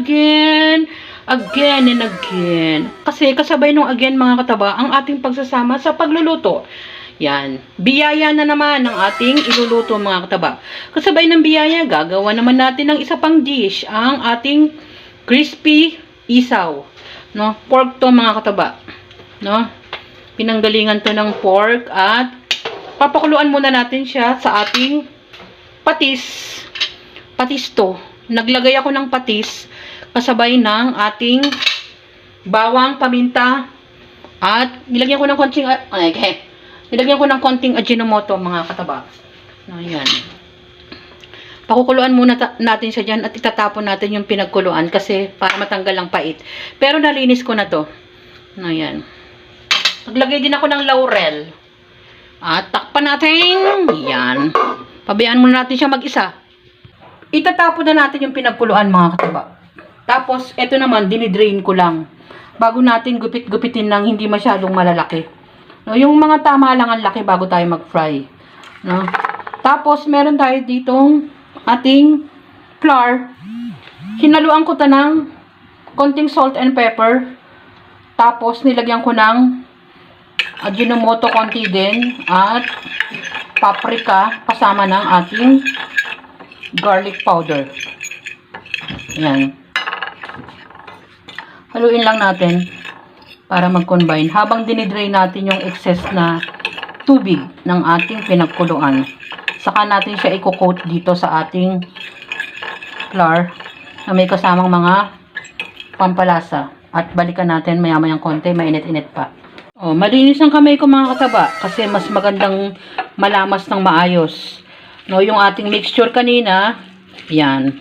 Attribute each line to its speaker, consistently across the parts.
Speaker 1: again. Again and again. Kasi kasabay nung again mga kataba, ang ating pagsasama sa pagluluto. Yan. Biyaya na naman ang ating iluluto mga kataba. Kasabay ng biyaya, gagawa naman natin ng isa pang dish, ang ating crispy isaw. No? Pork to mga kataba. No? Pinanggalingan to ng pork at papakuluan muna natin siya sa ating patis. Patis to. Naglagay ako ng patis kasabay ng ating bawang, paminta at nilagyan ko ng konting nilagyan ko ng konting Ajinomoto mga kataba. Ayan. Pakukuluan muna natin siya dyan at itatapon natin yung pinagkuluan kasi para matanggal ang pait. Pero nalinis ko na to. Ayan. Naglagay din ako ng laurel. At takpan natin. Ayan. Pabayaan muna natin siya mag-isa. Itatapon na natin yung pinagkuluan mga kataba. Tapos, eto naman, dinidrain ko lang. Bago natin gupit-gupitin ng hindi masyadong malalaki. No, yung mga tama lang ang laki bago tayo mag-fry. No? Tapos, meron tayo ditong ating flour. Hinaluan ko ta ng konting salt and pepper. Tapos, nilagyan ko ng Ajinomoto konti din. At paprika kasama ng ating garlic powder. Ayan. Haluin lang natin para mag-combine. Habang dinidrain natin yung excess na tubig ng ating pinagkuluan. Saka natin siya i-coat dito sa ating flour na may kasamang mga pampalasa. At balikan natin maya-mayang konti, mainit-init pa. Oh, malinis ang kamay ko mga kataba kasi mas magandang malamas ng maayos. No, yung ating mixture kanina, yan.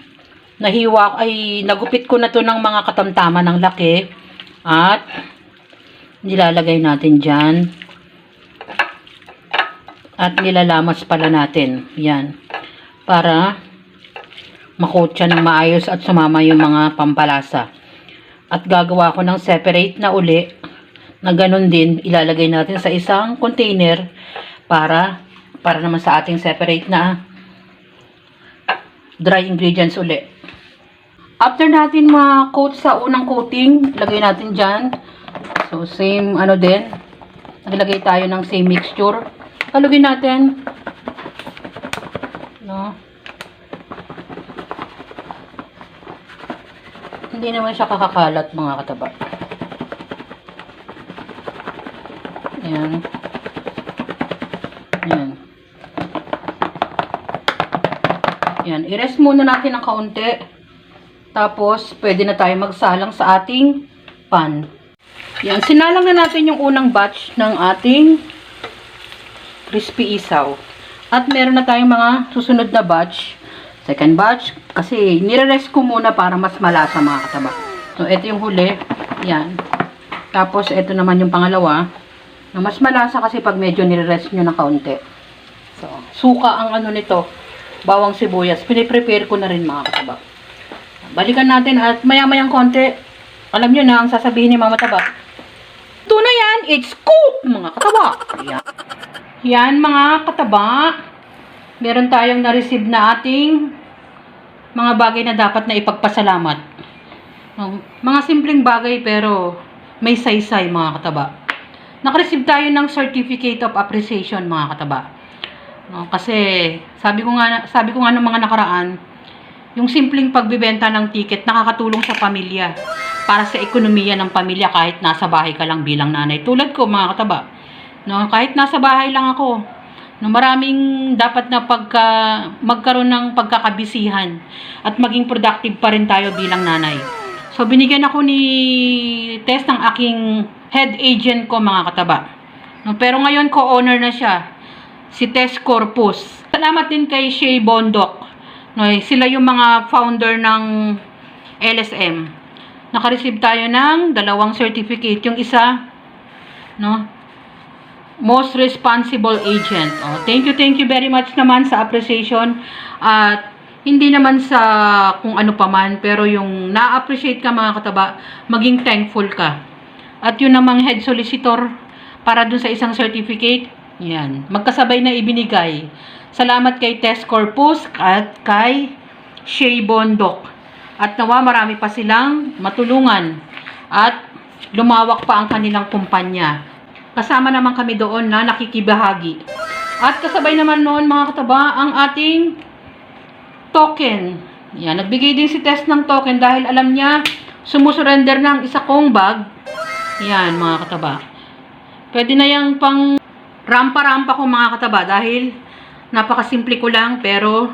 Speaker 1: Nahiwa ay nagupit ko na to ng mga katamtaman ng laki at nilalagay natin dyan at nilalamas pala natin yan para makoat siya ng maayos at sumama yung mga pampalasa. At gagawa ko ng separate na uli na ganun din ilalagay natin sa isang container para naman sa ating separate na dry ingredients uli. After natin ma-coat sa unang coating, lagay natin dyan. So, same ano din. Naglagay tayo ng same mixture. Halugin natin. No? Hindi naman siya kakakalat mga kataba. Ayan. Ayan. Ayan. I-rest muna natin ng kaunti. Tapos, pwede na tayo magsalang sa ating pan. Yan, sinalang na natin yung unang batch ng ating crispy isaw. At meron na tayong mga susunod na batch. Second batch, kasi nire-rest ko muna para mas malasa mga kataba. So, ito yung huli. Yan. Tapos, ito naman yung pangalawa. Na mas malasa kasi pag medyo nire-rest nyo ng kaunti. So, suka ang ano nito. Bawang sibuyas. Piniprepare ko na rin mga kataba. Balikan natin at maya-mayang konti. Alam nyo na ang sasabihin ni Mama Taba. Ito na yan, it's cooked mga kataba. Yan. Yan mga kataba. Meron tayong na-receive na ating mga bagay na dapat na ipagpasalamat. Mga simpleng bagay pero may saysay mga kataba. Naka-receive tayo ng Certificate of Appreciation mga kataba. Kasi sabi ko nga ng mga nakaraan, yung simpleng pagbibenta ng ticket nakakatulong sa pamilya para sa ekonomiya ng pamilya kahit nasa bahay ka lang bilang nanay. Tulad ko mga kataba. No, kahit nasa bahay lang ako. No, maraming dapat na magkaroon ng pagkakabisihan at maging productive pa rin tayo bilang nanay. So binigyan ako ni Tess ng aking head agent ko mga kataba. No, pero ngayon co-owner na siya. Si Tess Corpus. Salamat din kay Shea Bondok. No, sila yung mga founder ng LSM. Naka-receive tayo ng 2 certificate. Yung isa, no, Most Responsible Agent. Oh, thank you very much naman sa appreciation. At hindi naman sa kung ano pa man, pero yung na-appreciate ka mga kataba, maging thankful ka. At yun namang head solicitor para dun sa isang certificate, yan, magkasabay na ibinigay. Salamat kay Tess Corpus at kay Shea Bondok. At nawa marami pa silang matulungan at lumawak pa ang kanilang kumpanya. Kasama naman kami doon na nakikibahagi. At kasabay naman noon mga kataba ang ating token. Yan, nagbigay din si Tess ng token dahil alam niya sumusurrender ng isa kong bag. Yan mga kataba. Pwede na yung pang rampa-rampa ko mga kataba dahil napakasimple ko lang pero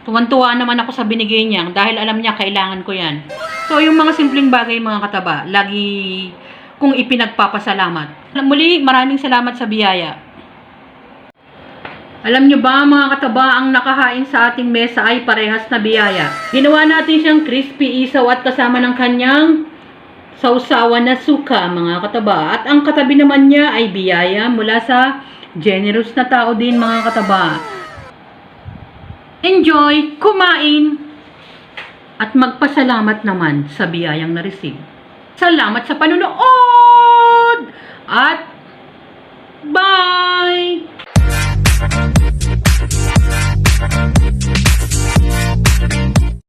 Speaker 1: tuwan-tuwa naman ako sa binigay niya dahil alam niya kailangan ko yan. So yung mga simpleng bagay mga kataba, lagi kong ipinagpapasalamat. Muli, maraming salamat sa biyaya. Alam nyo ba mga kataba, ang nakahain sa ating mesa ay parehas na biyaya. Ginawa natin siyang crispy isaw at kasama ng kanyang sausawan na suka mga kataba. At ang katabi naman niya ay biyaya mula sa generous na tao din mga kataba. Enjoy, kumain, at magpasalamat naman sa biyayang na-receive. Salamat sa panunood! At